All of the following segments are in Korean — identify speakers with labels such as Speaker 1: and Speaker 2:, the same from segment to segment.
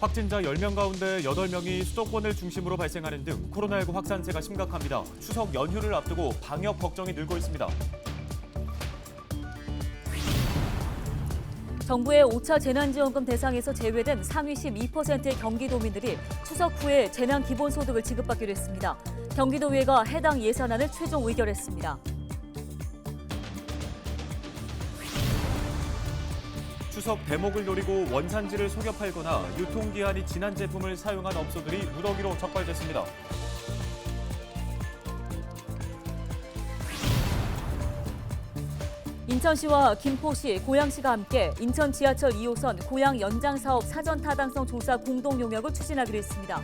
Speaker 1: 확진자 10명 가운데 8명이 수도권을 중심으로 발생하는 등 코로나19 확산세가 심각합니다. 추석 연휴를 앞두고 방역 걱정이 늘고 있습니다.
Speaker 2: 정부의 5차 재난지원금 대상에서 제외된 상위 12%의 경기도민들이 추석 후에 재난기본소득을 지급받기로 했습니다. 경기도의회가 해당 예산안을 최종 의결했습니다.
Speaker 1: 추석 대목을 노리고 원산지를 속여 팔거나 유통기한이 지난 제품을 사용한 업소들이 무더기로 적발됐습니다.
Speaker 2: 인천시와 김포시, 고양시가 함께 인천 지하철 2호선 고양 연장 사업 사전 타당성 조사 공동 용역을 추진하기로 했습니다.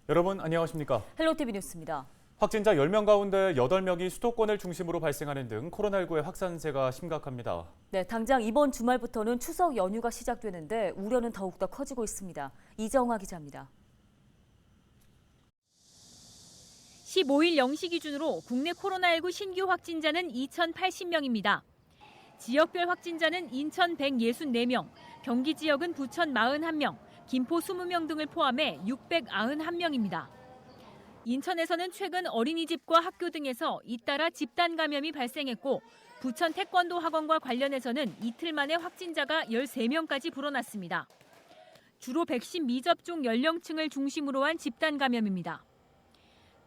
Speaker 1: 여러분 안녕하십니까?
Speaker 2: 헬로티비 뉴스입니다.
Speaker 1: 확진자 10명 가운데 8명이 수도권을 중심으로 발생하는 등 코로나19의 확산세가 심각합니다.
Speaker 2: 네, 당장 이번 주말부터는 추석 연휴가 시작되는데 우려는 더욱더 커지고 있습니다. 이정화 기자입니다.
Speaker 3: 15일 0시 기준으로 국내 코로나19 신규 확진자는 2,080명입니다. 지역별 확진자는 인천 164명, 경기 지역은 부천 41명, 김포 20명 등을 포함해 691명입니다. 인천에서는 최근 어린이집과 학교 등에서 잇따라 집단 감염이 발생했고 부천 태권도 학원과 관련해서는 이틀 만에 확진자가 13명까지 불어났습니다. 주로 백신 미접종 연령층을 중심으로 한 집단 감염입니다.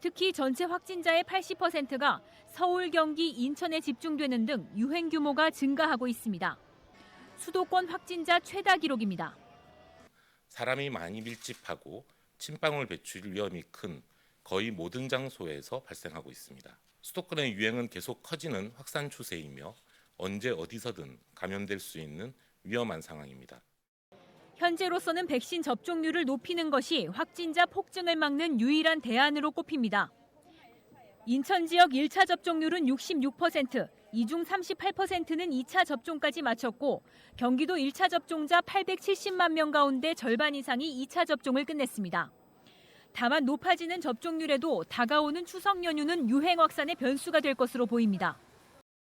Speaker 3: 특히 전체 확진자의 80%가 서울, 경기, 인천에 집중되는 등 유행 규모가 증가하고 있습니다. 수도권 확진자 최다 기록입니다.
Speaker 4: 사람이 많이 밀집하고 침방울 배출 위험이 큰 거의 모든 장소에서 발생하고 있습니다. 수도권의 유행은 계속 커지는 확산 추세이며 언제 어디서든 감염될 수 있는 위험한 상황입니다.
Speaker 3: 현재로서는 백신 접종률을 높이는 것이 확진자 폭증을 막는 유일한 대안으로 꼽힙니다. 인천 지역 1차 접종률은 66%, 이 중 38%는 2차 접종까지 마쳤고 경기도 1차 접종자 870만 명 가운데 절반 이상이 2차 접종을 끝냈습니다. 다만 높아지는 접종률에도 다가오는 추석 연휴는 유행 확산의 변수가 될 것으로 보입니다.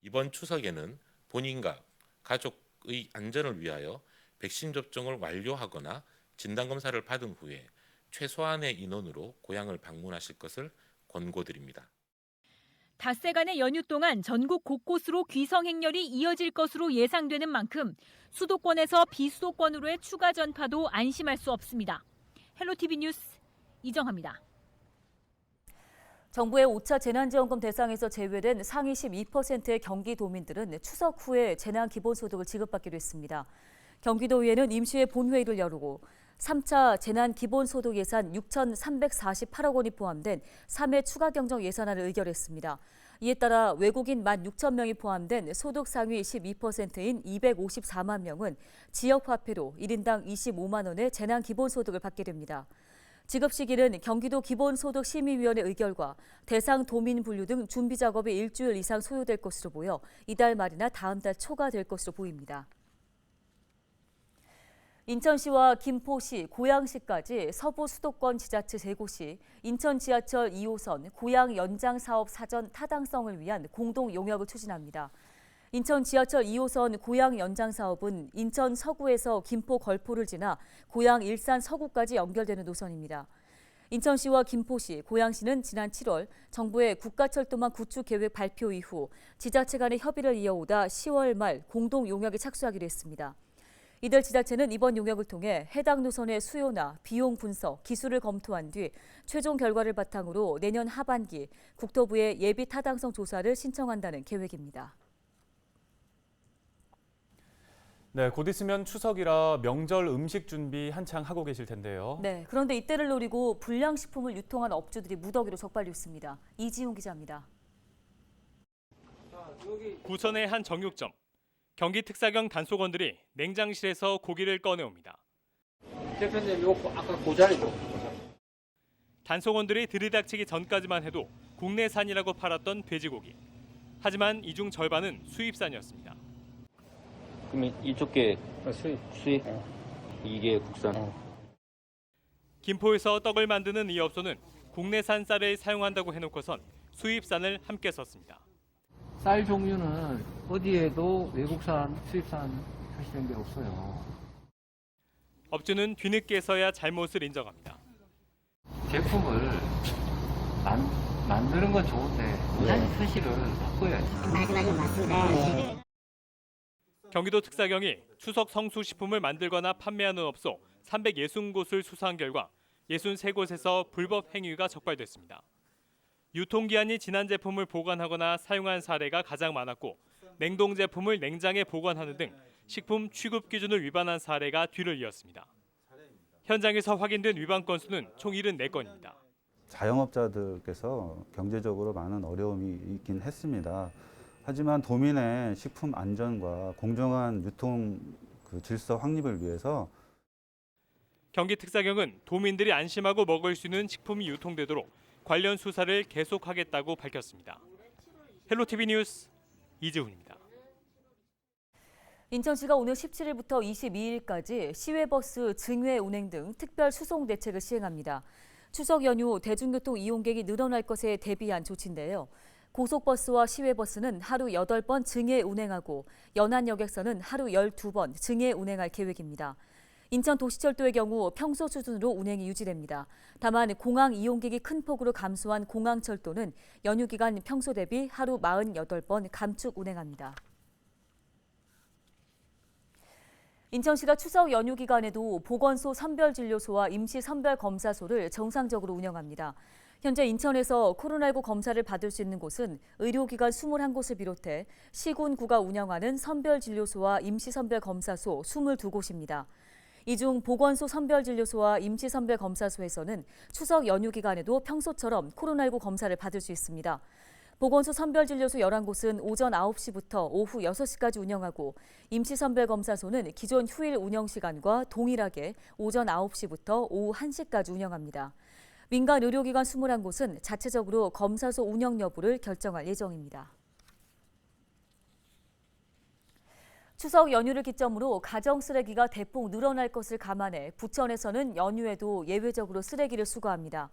Speaker 4: 이번 추석에는 본인과 가족의 안전을 위하여 백신 접종을 완료하거나 진단검사를 받은 후에 최소한의 인원으로 고향을 방문하실 것을 권고드립니다.
Speaker 3: 닷새간의 연휴 동안 전국 곳곳으로 귀성 행렬이 이어질 것으로 예상되는 만큼 수도권에서 비수도권으로의 추가 전파도 안심할 수 없습니다. 헬로티비 뉴스 이정화입니다.
Speaker 2: 정부의 5차 재난지원금 대상에서 제외된 상위 12%의 경기도민들은 추석 후에 재난기본소득을 지급받기로 했습니다. 경기도의회는 임시회 본회의를 열고 3차 재난기본소득 예산 6,348억 원이 포함된 3회 추가 경정 예산안을 의결했습니다. 이에 따라 외국인 16,000명이 포함된 소득 상위 12%인 254만 명은 지역화폐로 1인당 25만 원의 재난기본소득을 받게 됩니다. 지급 시기는 경기도 기본소득심의위원회 의결과 대상 도민 분류 등 준비 작업이 일주일 이상 소요될 것으로 보여 이달 말이나 다음 달 초가 될 것으로 보입니다. 인천시와 김포시, 고양시까지 서부 수도권 지자체 3곳이 인천 지하철 2호선 고양 연장 사업 사전 타당성을 위한 공동 용역을 추진합니다. 인천 지하철 2호선 고양 연장 사업은 인천 서구에서 김포 걸포를 지나 고양 일산 서구까지 연결되는 노선입니다. 인천시와 김포시, 고양시는 지난 7월 정부의 국가철도망 구축 계획 발표 이후 지자체 간의 협의를 이어오다 10월 말 공동 용역에 착수하기로 했습니다. 이들 지자체는 이번 용역을 통해 해당 노선의 수요나 비용 분석, 기술을 검토한 뒤 최종 결과를 바탕으로 내년 하반기 국토부에 예비 타당성 조사를 신청한다는 계획입니다.
Speaker 1: 네, 곧 있으면 추석이라 명절 음식 준비 한창 하고 계실 텐데요.
Speaker 2: 네, 그런데 이때를 노리고 불량식품을 유통하는 업주들이 무더기로 적발됐습니다. 이지훈 기자입니다.
Speaker 5: 부천의 한 정육점. 경기 특사경 단속원들이 냉장실에서 고기를 꺼내옵니다.
Speaker 6: 대표님, 이거 아까 고자리고.
Speaker 5: 단속원들이 들이닥치기 전까지만 해도 국내산이라고 팔았던 돼지고기. 하지만 이 중 절반은 수입산이었습니다.
Speaker 6: 그러면 이쪽 게 수입. 이게 국산.
Speaker 5: 김포에서 떡을 만드는 이 업소는 국내산 쌀을 사용한다고 해놓고선 수입산을 함께 썼습니다.
Speaker 6: 쌀 종류는 어디에도 외국산, 수입산 표시된 게 없어요.
Speaker 5: 업주는 뒤늦게서야 잘못을 인정합니다.
Speaker 6: 제품을 만드는 건 좋은데 디자인 표시를 바꿔야지.
Speaker 7: 말씀하신 맞습니다.
Speaker 5: 경기도 특사경이 추석 성수식품을 만들거나 판매하는 업소 360곳을 수사한 결과 63곳에서 불법 행위가 적발됐습니다. 유통기한이 지난 제품을 보관하거나 사용한 사례가 가장 많았고 냉동 제품을 냉장에 보관하는 등 식품 취급 기준을 위반한 사례가 뒤를 이었습니다. 현장에서 확인된 위반 건수는 총 74건입니다.
Speaker 8: 자영업자들께서 경제적으로 많은 어려움이 있긴 했습니다. 하지만 도민의 식품 안전과 공정한 유통 질서 확립을 위해서
Speaker 5: 경기특사경은 도민들이 안심하고 먹을 수 있는 식품이 유통되도록 관련 수사를 계속하겠다고 밝혔습니다. 헬로티비 뉴스 이재훈입니다.
Speaker 2: 인천시가 오늘 17일부터 22일까지 시외버스 증회 운행 등 특별 수송 대책을 시행합니다. 추석 연휴 대중교통 이용객이 늘어날 것에 대비한 조치인데요. 고속버스와 시외버스는 하루 8번 증회 운행하고 연안여객선은 하루 12번 증회 운행할 계획입니다. 인천도시철도의 경우 평소 수준으로 운행이 유지됩니다. 다만 공항 이용객이 큰 폭으로 감소한 공항철도는 연휴 기간 평소 대비 하루 48번 감축 운행합니다. 인천시가 추석 연휴 기간에도 보건소 선별진료소와 임시선별검사소를 정상적으로 운영합니다. 현재 인천에서 코로나19 검사를 받을 수 있는 곳은 의료기관 21곳을 비롯해 시군구가 운영하는 선별진료소와 임시선별검사소 22곳입니다. 이 중 보건소 선별진료소와 임시선별검사소에서는 추석 연휴 기간에도 평소처럼 코로나19 검사를 받을 수 있습니다. 보건소 선별진료소 11곳은 오전 9시부터 오후 6시까지 운영하고 임시선별검사소는 기존 휴일 운영 시간과 동일하게 오전 9시부터 오후 1시까지 운영합니다. 민간 의료기관 21곳은 자체적으로 검사소 운영 여부를 결정할 예정입니다. 추석 연휴를 기점으로 가정 쓰레기가 대폭 늘어날 것을 감안해 부천에서는 연휴에도 예외적으로 쓰레기를 수거합니다.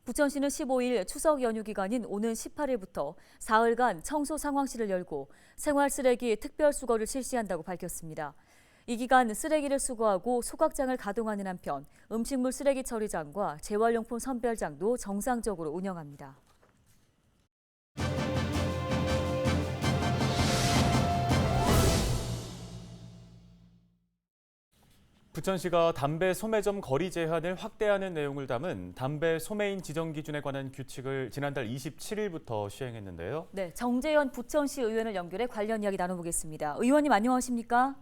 Speaker 2: 부천시는 15일 추석 연휴 기간인 오는 18일부터 사흘간 청소 상황실을 열고 생활 쓰레기 특별 수거를 실시한다고 밝혔습니다. 이 기간 쓰레기를 수거하고 소각장을 가동하는 한편 음식물 쓰레기 처리장과 재활용품 선별장도 정상적으로 운영합니다.
Speaker 1: 부천시가 담배 소매점 거리 제한을 확대하는 내용을 담은 담배 소매인 지정 기준에 관한 규칙을 지난달 27일부터 시행했는데요.
Speaker 2: 네, 정재현 부천시 의원을 연결해 관련 이야기 나눠보겠습니다. 의원님 안녕하십니까?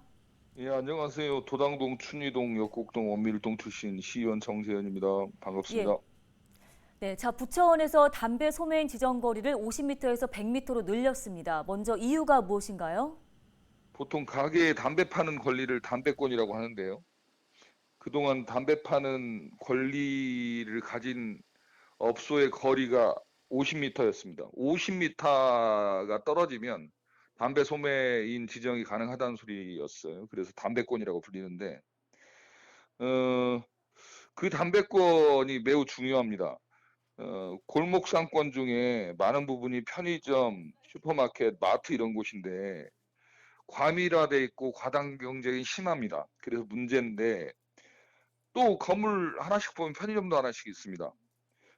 Speaker 9: 예, 안녕하세요. 도당동, 춘희동, 역곡동, 원밀동 출신 시의원 정재현입니다. 반갑습니다.
Speaker 2: 네, 자 부천에서 담배 소매인 지정 거리를 50m에서 100m로 늘렸습니다. 먼저 이유가 무엇인가요?
Speaker 9: 보통 가게에 담배 파는 권리를 담배권이라고 하는데요. 그동안 담배 파는 권리를 가진 업소의 거리가 50m였습니다. 50m가 떨어지면 담배 소매인 지정이 가능하다는 소리였어요. 그래서 담배권이라고 불리는데 그 담배권이 매우 중요합니다. 골목 상권 중에 많은 부분이 편의점, 슈퍼마켓, 마트 이런 곳인데 과밀화돼 있고 과당 경쟁이 심합니다. 그래서 문제인데 또 건물 하나씩 보면 편의점도 하나씩 있습니다.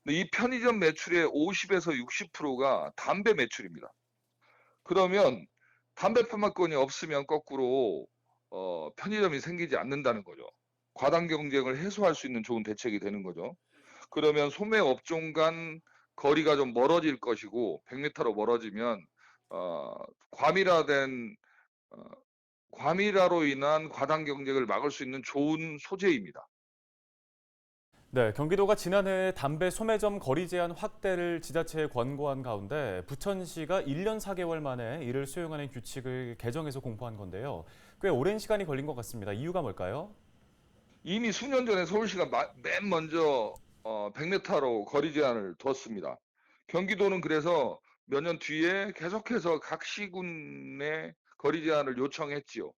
Speaker 9: 근데 이 편의점 매출의 50에서 60%가 담배 매출입니다. 그러면 담배 판매권이 없으면 거꾸로 편의점이 생기지 않는다는 거죠. 과당 경쟁을 해소할 수 있는 좋은 대책이 되는 거죠. 그러면 소매 업종 간 거리가 좀 멀어질 것이고 100m로 멀어지면 과밀화로 인한 과당 경쟁을 막을 수 있는 좋은 소재입니다.
Speaker 1: 네, 경기도가 지난해 담배 소매점 거리 제한 확대를 지자체에 권고한 가운데 부천시가 1년 4개월 만에 이를 수용하는 규칙을 개정해서 공포한 건데요. 꽤 오랜 시간이 걸린 것 같습니다. 이유가 뭘까요?
Speaker 9: 이미 수년 전에 서울시가 맨 먼저 100m로 거리 제한을 뒀습니다. 경기도는 그래서 몇 년 뒤에 계속해서 각 시군에 거리 제한을 요청했지요.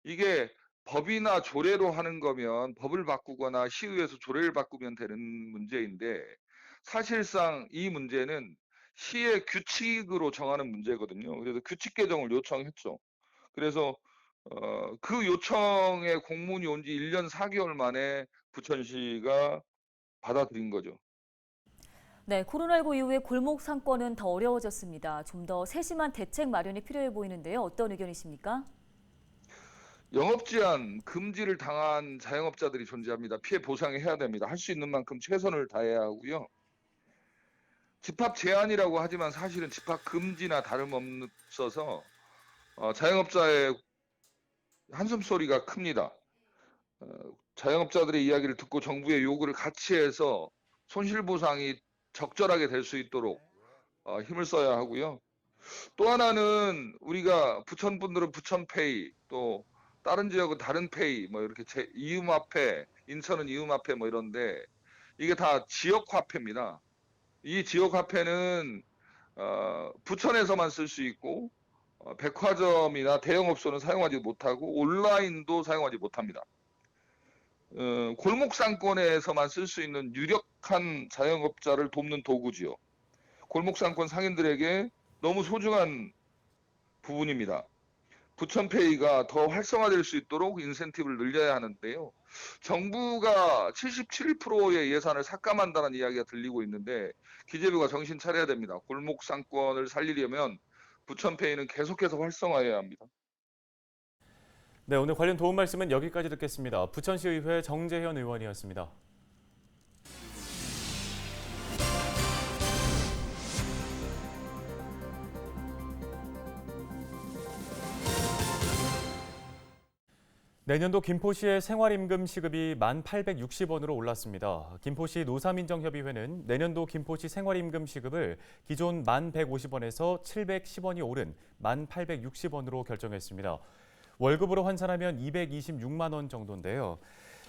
Speaker 9: 이게 법이나 조례로 하는 거면 법을 바꾸거나 시의회에서 조례를 바꾸면 되는 문제인데 사실상 이 문제는 시의 규칙으로 정하는 문제거든요. 그래서 규칙 개정을 요청했죠. 그래서 그 요청에 공문이 온 지 1년 4개월 만에 부천시가 받아들인 거죠.
Speaker 2: 네, 코로나19 이후에 골목 상권은 더 어려워졌습니다. 좀 더 세심한 대책 마련이 필요해 보이는데요. 어떤 의견이십니까?
Speaker 9: 영업 제한 금지를 당한 자영업자들이 존재합니다. 피해 보상해야 됩니다. 할 수 있는 만큼 최선을 다해야 하고요. 집합 제한이라고 하지만 사실은 집합 금지나 다름없어서 자영업자의 한숨소리가 큽니다. 자영업자들의 이야기를 듣고 정부의 요구를 같이 해서 손실보상이 적절하게 될 수 있도록 힘을 써야 하고요. 또 하나는 우리가 부천 분들은 부천페이, 또 다른 지역은 다른 페이, 뭐 이렇게 이음화폐, 인천은 이음화폐 뭐 이런데 이게 다 지역화폐입니다. 이 지역화폐는 부천에서만 쓸 수 있고 백화점이나 대형업소는 사용하지 못하고 온라인도 사용하지 못합니다. 골목상권에서만 쓸 수 있는 유력한 자영업자를 돕는 도구지요. 골목상권 상인들에게 너무 소중한 부분입니다. 부천페이가 더 활성화될 수 있도록 인센티브를 늘려야 하는데요. 정부가 77%의 예산을 삭감한다는 이야기가 들리고 있는데 기재부가 정신 차려야 됩니다. 골목상권을 살리려면 부천페이는 계속해서 활성화해야 합니다.
Speaker 1: 네, 오늘 관련 도움 말씀은 여기까지 듣겠습니다. 부천시의회 정재현 의원이었습니다. 내년도 김포시의 생활임금 시급이 1,860원으로 올랐습니다. 김포시 노사민정협의회는 내년도 김포시 생활임금 시급을 기존 1,150원에서 710원이 오른 1,860원으로 결정했습니다. 월급으로 환산하면 226만 원 정도인데요.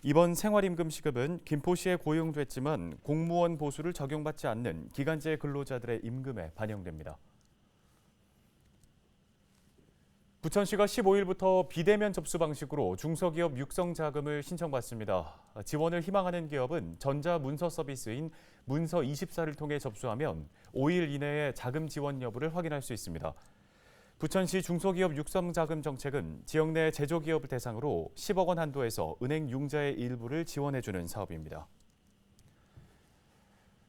Speaker 1: 이번 생활임금 시급은 김포시에 고용됐지만 공무원 보수를 적용받지 않는 기간제 근로자들의 임금에 반영됩니다. 부천시가 15일부터 비대면 접수 방식으로 중소기업 육성자금을 신청받습니다. 지원을 희망하는 기업은 전자문서 서비스인 문서24를 통해 접수하면 5일 이내에 자금 지원 여부를 확인할 수 있습니다. 부천시 중소기업 육성자금 정책은 지역 내 제조기업을 대상으로 10억 원 한도에서 은행 융자의 일부를 지원해주는 사업입니다.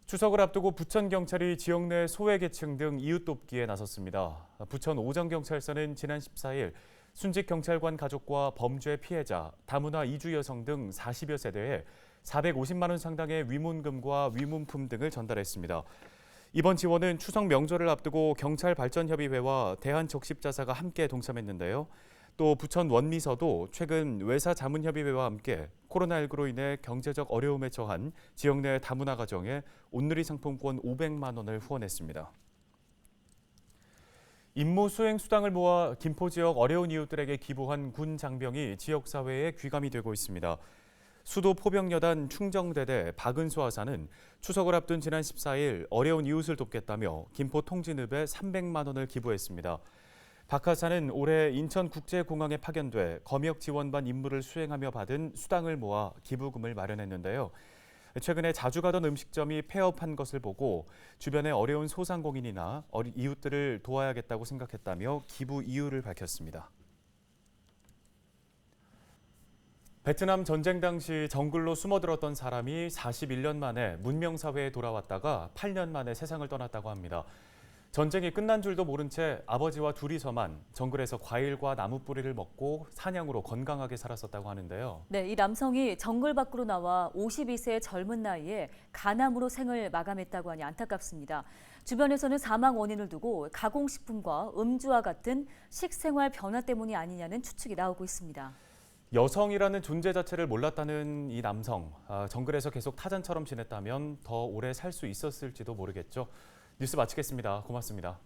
Speaker 1: 추석을 앞두고 부천경찰이 지역 내 소외계층 등 이웃 돕기에 나섰습니다. 부천 오정경찰서는 지난 14일 순직 경찰관 가족과 범죄 피해자, 다문화 이주 여성 등 40여 세대에 450만 원 상당의 위문금과 위문품 등을 전달했습니다. 이번 지원은 추석 명절을 앞두고 경찰발전협의회와 대한적십자사가 함께 동참했는데요. 또 부천 원미서도 최근 외사자문협의회와 함께 코로나19로 인해 경제적 어려움에 처한 지역 내 다문화 가정에 온누리 상품권 500만 원을 후원했습니다. 임무 수행 수당을 모아 김포 지역 어려운 이웃들에게 기부한 군 장병이 지역사회에 귀감이 되고 있습니다. 수도 포병여단 충정대대 박은수 하사는 추석을 앞둔 지난 14일 어려운 이웃을 돕겠다며 김포 통진읍에 300만 원을 기부했습니다. 박 하사는 올해 인천국제공항에 파견돼 검역 지원반 임무를 수행하며 받은 수당을 모아 기부금을 마련했는데요. 최근에 자주 가던 음식점이 폐업한 것을 보고 주변의 어려운 소상공인이나 이웃들을 도와야겠다고 생각했다며 기부 이유를 밝혔습니다. 베트남 전쟁 당시 정글로 숨어들었던 사람이 41년 만에 문명사회에 돌아왔다가 8년 만에 세상을 떠났다고 합니다. 전쟁이 끝난 줄도 모른 채 아버지와 둘이서만 정글에서 과일과 나무 뿌리를 먹고 사냥으로 건강하게 살았었다고 하는데요.
Speaker 2: 네, 이 남성이 정글 밖으로 나와 52세의 젊은 나이에 간암으로 생을 마감했다고 하니 안타깝습니다. 주변에서는 사망 원인을 두고 가공식품과 음주와 같은 식생활 변화 때문이 아니냐는 추측이 나오고 있습니다.
Speaker 1: 여성이라는 존재 자체를 몰랐다는 이 남성, 정글에서 계속 타잔처럼 지냈다면 더 오래 살 수 있었을지도 모르겠죠. 뉴스 마치겠습니다. 고맙습니다.